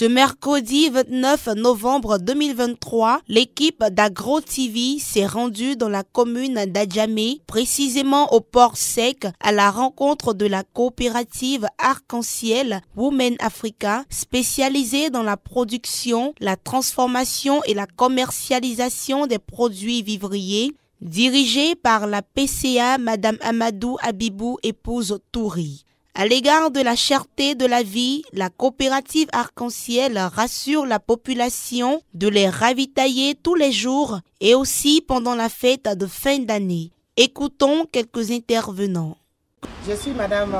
Ce mercredi 29 novembre 2023, l'équipe d'Agro TV s'est rendue dans la commune d'Adjamé, précisément au port sec, à la rencontre de la coopérative Arc-en-Ciel Women Africa, spécialisée dans la production, la transformation et la commercialisation des produits vivriers, dirigée par la PCA Madame Amadou Abibou, épouse Touri. À l'égard de la cherté de la vie, la coopérative Arc-en-Ciel rassure la population de les ravitailler tous les jours et aussi pendant la fête de fin d'année. Écoutons quelques intervenants. Je suis Madame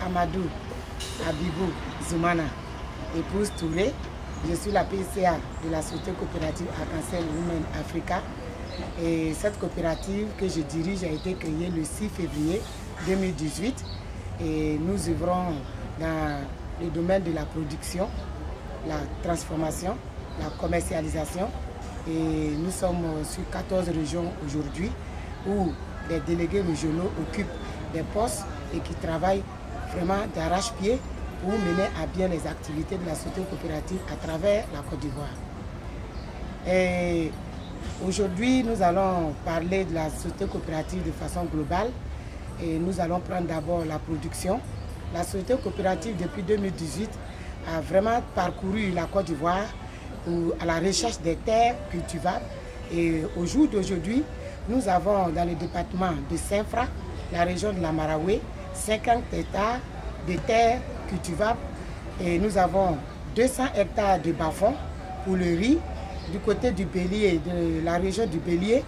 Amadou Abibou Zoumana, épouse Touré. Je suis la PCA de la société coopérative Arc-en-Ciel Women Africa. Et cette coopérative que je dirige a été créée le 6 février 2018. Et nous œuvrons dans le domaine de la production, la transformation, la commercialisation. Et nous sommes sur 14 régions aujourd'hui où les délégués régionaux occupent des postes et qui travaillent vraiment d'arrache-pied pour mener à bien les activités de la société coopérative à travers la Côte d'Ivoire. Et aujourd'hui, nous allons parler de la société coopérative de façon globale. Et nous allons prendre d'abord la production. La société coopérative, depuis 2018, a vraiment parcouru la Côte d'Ivoire à la recherche des terres cultivables. Et au jour d'aujourd'hui, nous avons dans le département de Saint-Fra, la région de la Maraoué, 50 hectares de terres cultivables. Et nous avons 200 hectares de bas-fonds pour le riz. Du côté du Bélier, de la région du Bélier,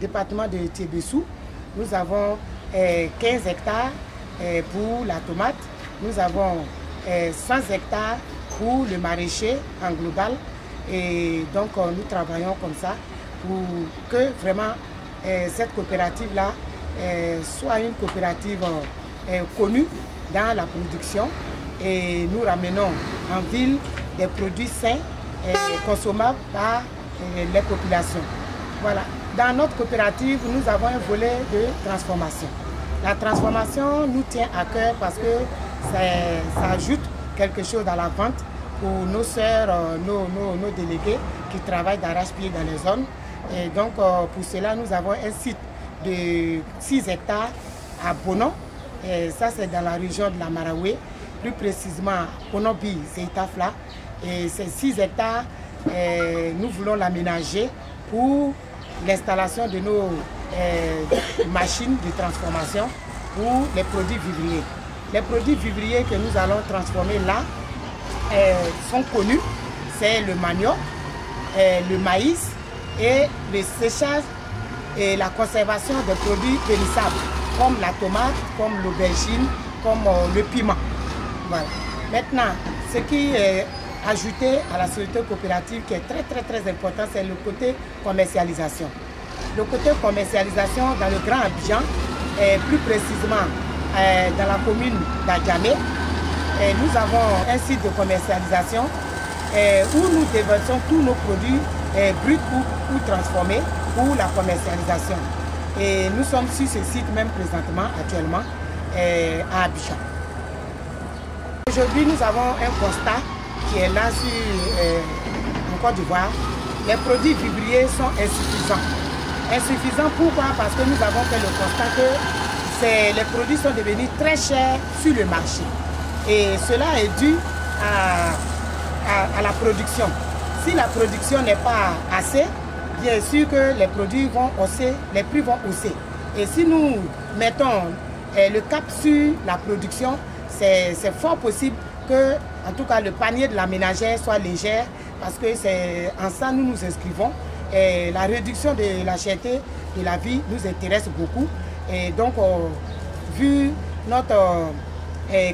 département de Tébessou, nous avons 15 hectares pour la tomate. Nous avons 100 hectares pour le maraîcher en global. Et donc nous travaillons comme ça pour que vraiment cette coopérative-là soit une coopérative connue dans la production. Et nous ramenons en ville des produits sains consommables par les populations. Voilà. Dans notre coopérative, nous avons un volet de transformation. La transformation nous tient à cœur parce que ça ajoute quelque chose à la vente pour nos sœurs, nos délégués qui travaillent d'arrache-pied dans les zones. Et donc, pour cela, nous avons un site de 6 hectares à Bonon. Et ça, c'est dans la région de la Maraoué. Plus précisément, Bonobi, c'est Itafla. Et ces 6 hectares, nous voulons l'aménager pour l'installation de nos machines de transformation pour les produits vivriers. Les produits vivriers que nous allons transformer là sont connus. C'est le manioc, le maïs et le séchage et la conservation des produits périssables comme la tomate, comme l'aubergine, comme le piment. Voilà. Maintenant, ce qui est ajouté à la société coopérative qui est très important, c'est le côté commercialisation. Le côté commercialisation dans le Grand Abidjan, plus précisément dans la commune d'Adjamé, nous avons un site de commercialisation où nous déversons tous nos produits bruts ou transformés pour la commercialisation. Et nous sommes sur ce site même présentement, actuellement, à Abidjan. Aujourd'hui, nous avons un constat qui est là en Côte d'Ivoire. Les produits vivriers sont insuffisants. Insuffisants pourquoi? Parce que nous avons fait le constat que les produits sont devenus très chers sur le marché. Et cela est dû à la production. Si la production n'est pas assez, bien sûr que les produits vont hausser, les prix vont hausser. Et si nous mettons le cap sur la production, c'est fort possible que, en tout cas, le panier de la ménagère soit léger, parce que c'est en ça nous nous inscrivons. Et la réduction de la cherté de la vie nous intéresse beaucoup. Et donc, vu notre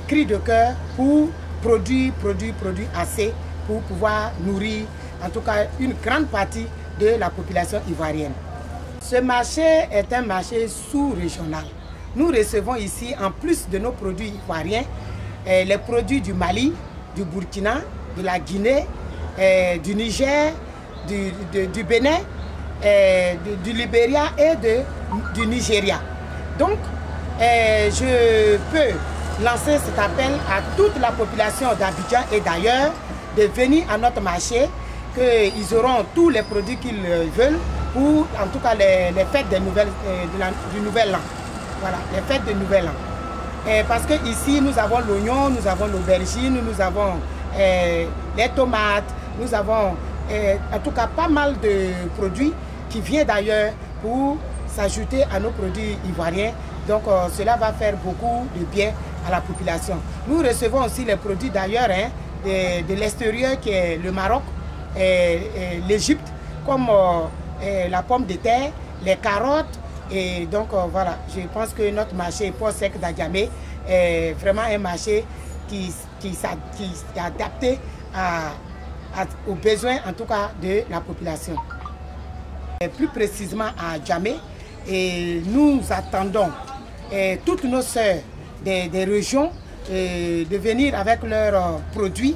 cri de cœur pour produire assez, pour pouvoir nourrir, en tout cas, une grande partie de la population ivoirienne. Ce marché est un marché sous-régional. Nous recevons ici, en plus de nos produits ivoiriens, les produits du Mali, du Burkina, de la Guinée, du Niger, du Bénin, du Libéria et du Nigeria. Donc, je peux lancer cet appel à toute la population d'Abidjan et d'ailleurs de venir à notre marché, qu'ils auront tous les produits qu'ils veulent pour en tout cas les fêtes du Nouvel An. Voilà, les fêtes du Nouvel An. Parce que ici nous avons l'oignon, nous avons l'aubergine, nous avons les tomates, nous avons en tout cas pas mal de produits qui viennent d'ailleurs pour s'ajouter à nos produits ivoiriens. Donc cela va faire beaucoup de bien à la population. Nous recevons aussi les produits d'ailleurs de l'extérieur qui est le Maroc, l'Égypte, comme la pomme de terre, les carottes. Et donc voilà, je pense que notre marché Port Sec d'Adjamé est vraiment un marché qui est adapté aux besoins en tout cas de la population. Et plus précisément à Adjamé, et nous attendons toutes nos sœurs des régions de venir avec leurs produits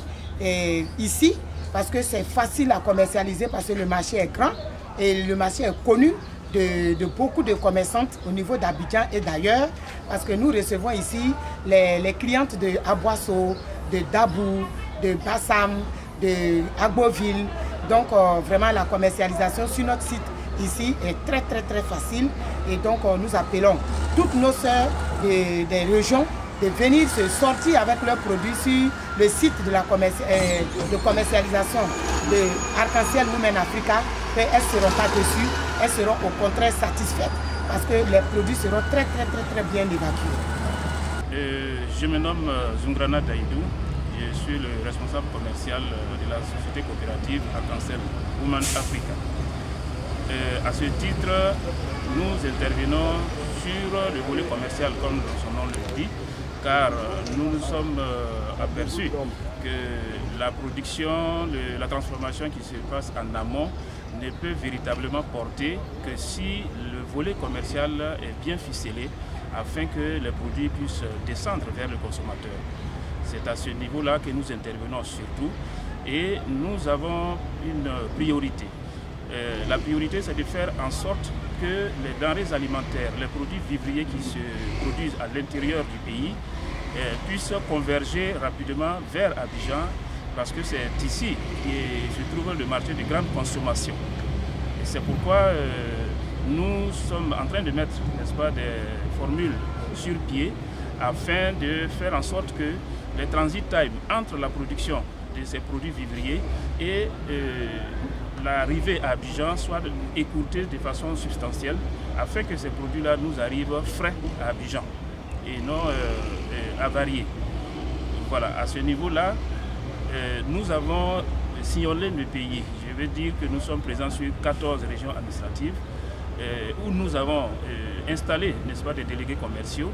ici, parce que c'est facile à commercialiser, parce que le marché est grand et le marché est connu de beaucoup de commerçantes au niveau d'Abidjan et d'ailleurs, parce que nous recevons ici les clientes de Aboisseau, de Dabou, de Bassam, de Agboville. Donc vraiment la commercialisation sur notre site ici est très facile, et donc nous appelons toutes nos sœurs des régions de venir se sortir avec leurs produits sur le site de la commercialisation de Arc-en-Ciel Women Africa. Elles ne seront pas dessus, elles seront au contraire satisfaites parce que les produits seront très bien évacués. Je me nomme Zungrana Daïdou, je suis le responsable commercial de la société coopérative Arc-en-Ciel Women Africa. À ce titre, nous intervenons sur le volet commercial comme son nom le dit, car nous nous sommes aperçus que la production, la transformation qui se passe en amont ne peut véritablement porter que si le volet commercial est bien ficelé afin que les produits puissent descendre vers le consommateur. C'est à ce niveau-là que nous intervenons surtout et nous avons une priorité. La priorité, c'est de faire en sorte que les denrées alimentaires, les produits vivriers qui se produisent à l'intérieur du pays puissent converger rapidement vers Abidjan, parce que c'est ici que se trouve le marché de grande consommation. Et c'est pourquoi nous sommes en train de mettre, n'est-ce pas, des formules sur pied afin de faire en sorte que les transit time entre la production de ces produits vivriers et l'arrivée à Abidjan soit écourtée de façon substantielle afin que ces produits-là nous arrivent frais à Abidjan et non avariés. Voilà, à ce niveau-là, nous avons sillonné le pays. Je veux dire que nous sommes présents sur 14 régions administratives où nous avons installé, n'est-ce pas, des délégués commerciaux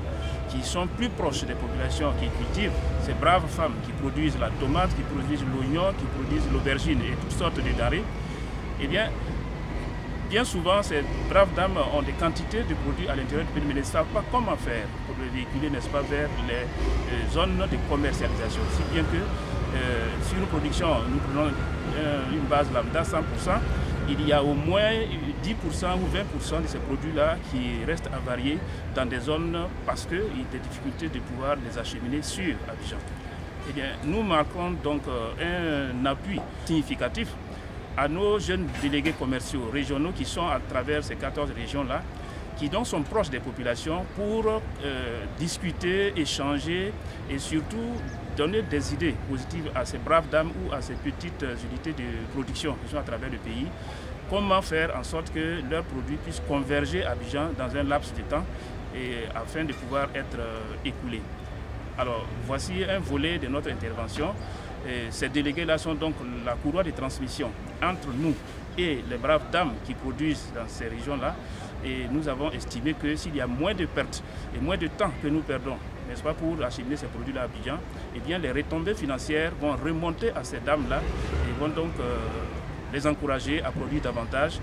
qui sont plus proches des populations qui cultivent, ces braves femmes qui produisent la tomate, qui produisent l'oignon, qui produisent l'aubergine et toutes sortes de denrées. Eh bien souvent, ces braves dames ont des quantités de produits à l'intérieur du pays, mais ne savent pas comment faire pour le véhiculer, n'est-ce pas, vers les zones de commercialisation. Si bien que sur une production, nous prenons une base lambda 100%, il y a au moins 10% ou 20% de ces produits-là qui restent avariés dans des zones parce qu'il y a des difficultés de pouvoir les acheminer sur Abidjan. Eh bien, nous marquons donc un appui significatif à nos jeunes délégués commerciaux régionaux qui sont à travers ces 14 régions-là, qui donc sont proches des populations pour discuter, échanger et surtout donner des idées positives à ces braves dames ou à ces petites unités de production qui sont à travers le pays. Comment faire en sorte que leurs produits puissent converger à Abidjan dans un laps de temps et afin de pouvoir être écoulés. Alors voici un volet de notre intervention. Et ces délégués-là sont donc la courroie de transmission entre nous et les braves dames qui produisent dans ces régions-là. Et nous avons estimé que s'il y a moins de pertes et moins de temps que nous perdons, n'est-ce pas, pour acheminer ces produits-là à Abidjan, eh bien les retombées financières vont remonter à ces dames-là et vont donc les encourager à produire davantage,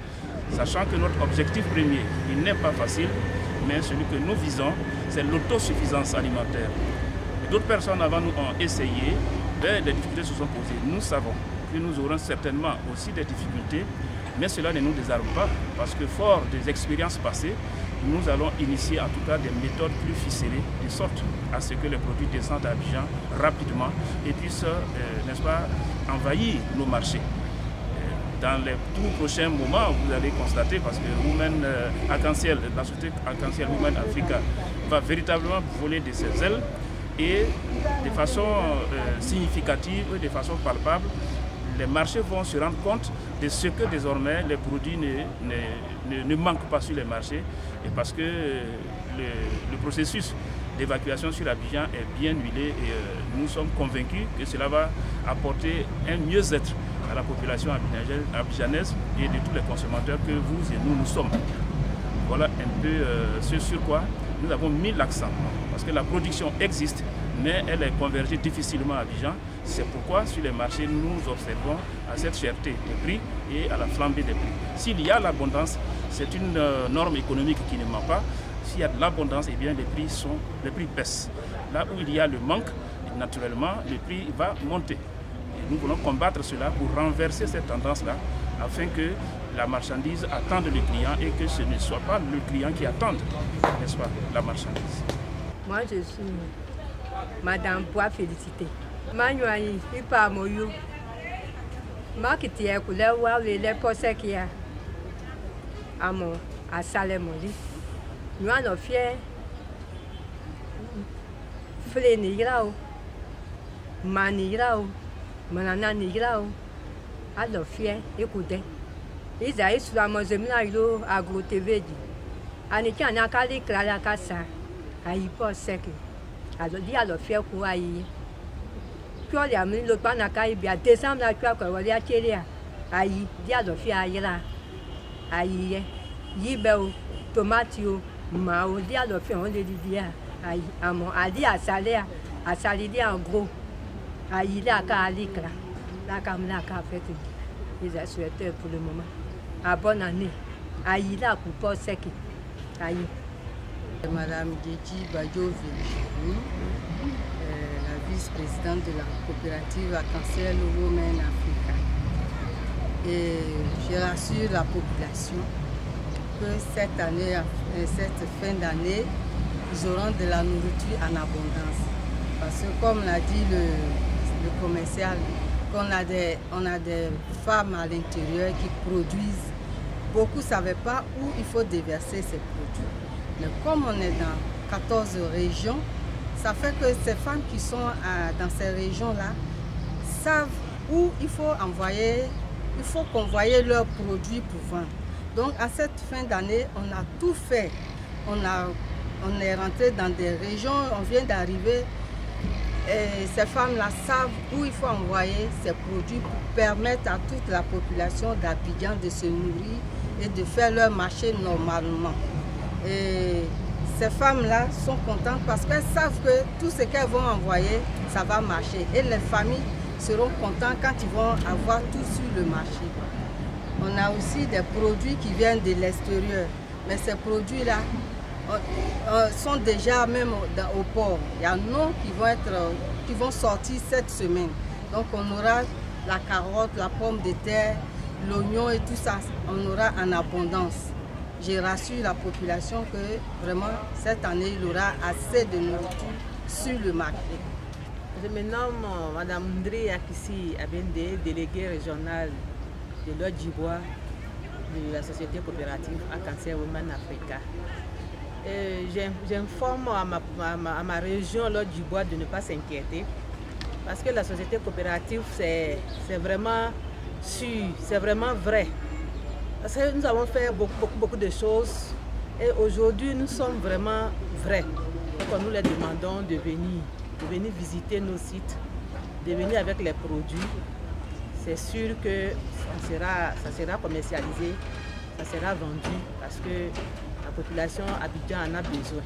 sachant que notre objectif premier, il n'est pas facile, mais celui que nous visons, c'est l'autosuffisance alimentaire. D'autres personnes avant nous ont essayé, mais les difficultés se sont posées. Nous savons que nous aurons certainement aussi des difficultés, mais cela ne nous désarme pas, parce que fort des expériences passées, nous allons initier en tout cas des méthodes plus ficelées, de sorte à ce que les produits descendent à Abidjan rapidement et puissent, n'est-ce pas, envahir nos marchés. Dans les tout prochains moments, vous allez constater, parce que Women Arc-en-Ciel, la société Arc-en-Ciel Women Africa va véritablement voler de ses ailes et de façon significative, de façon palpable, les marchés vont se rendre compte de ce que désormais les produits ne manquent pas sur les marchés, et parce que le processus d'évacuation sur Abidjan est bien huilé et nous sommes convaincus que cela va apporter un mieux-être à la population abidjanaise et de tous les consommateurs que vous et nous sommes. Voilà un peu ce sur quoi nous avons mis l'accent, parce que la production existe, mais elle est convergée difficilement à Abidjan. C'est pourquoi sur les marchés, nous observons à cette cherté des prix et à la flambée des prix. S'il y a l'abondance, c'est une norme économique qui ne ment pas. S'il y a de l'abondance, eh bien les prix baissent. Là où il y a le manque, naturellement, le prix va monter. Et nous voulons combattre cela pour renverser cette tendance-là, afin que la marchandise attende le client et que ce ne soit pas le client qui attende, n'est-ce pas, la marchandise. Moi, je suis Madame Bois Félicité. Manuaï, il pas moyo. Ma qui tient couleur voir les postes qui a à Salemoli. Nous en fiers. Flé nigrao. Manigrao. Manana nigrao. Alors fiers, écoutez. Ils aillent sur la Mozemina Agro TV. Aniki anakali klala kasa. Aïe pas sec. Alors dit alors fiers pour aïe. Puis on a mis le pan à caille bien décembre la quoi qu'on va y attirer. Aïe, dit alors fiers aïe là. Aïe, yibeo, tomatio, mao, dit alors fiers on le dit aïe, amon, a dit à salaire, à salidi en gros. Aïe là qu'à l'écran. Là comme là qu'à fait. Ils ont souhaité pour le moment. À bonne année. Aïe là pour pas sec. Aïe. Madame Gedji Badjo, la vice-présidente de la coopérative Arc-en-Ciel Women Africa. Et je rassure la population que cette année, cette fin d'année, ils auront de la nourriture en abondance. Parce que comme l'a dit le commercial, on a des femmes à l'intérieur qui produisent. Beaucoup ne savaient pas où il faut déverser ces produits. Mais comme on est dans 14 régions, ça fait que ces femmes qui sont dans ces régions-là savent où il faut convoyer leurs produits pour vendre. Donc à cette fin d'année, on a tout fait. On est rentré dans des régions, on vient d'arriver. Et ces femmes-là savent où il faut envoyer ces produits pour permettre à toute la population d'Abidjan de se nourrir et de faire leur marché normalement. Et ces femmes-là sont contentes parce qu'elles savent que tout ce qu'elles vont envoyer, ça va marcher. Et les familles seront contentes quand ils vont avoir tout sur le marché. On a aussi des produits qui viennent de l'extérieur. Mais ces produits-là sont déjà même au port. Il y a nos qui vont sortir cette semaine. Donc on aura la carotte, la pomme de terre, l'oignon et tout ça, on aura en abondance. Je rassure la population que vraiment cette année, il y aura assez de nourriture sur le marché. Je me nomme Mme Ndri Akissi Abende, déléguée régionale de l'Odjibois de la société coopérative Arc-en-Ciel Women Africa. J'informe à ma région l'Odjibois de ne pas s'inquiéter parce que la société coopérative, c'est vraiment sûr, c'est vraiment vrai. Parce que nous avons fait beaucoup de choses et aujourd'hui nous sommes vraiment vrais. Donc nous les demandons de venir visiter nos sites, de venir avec les produits. C'est sûr que ça sera commercialisé, ça sera vendu parce que la population Abidjan en a besoin.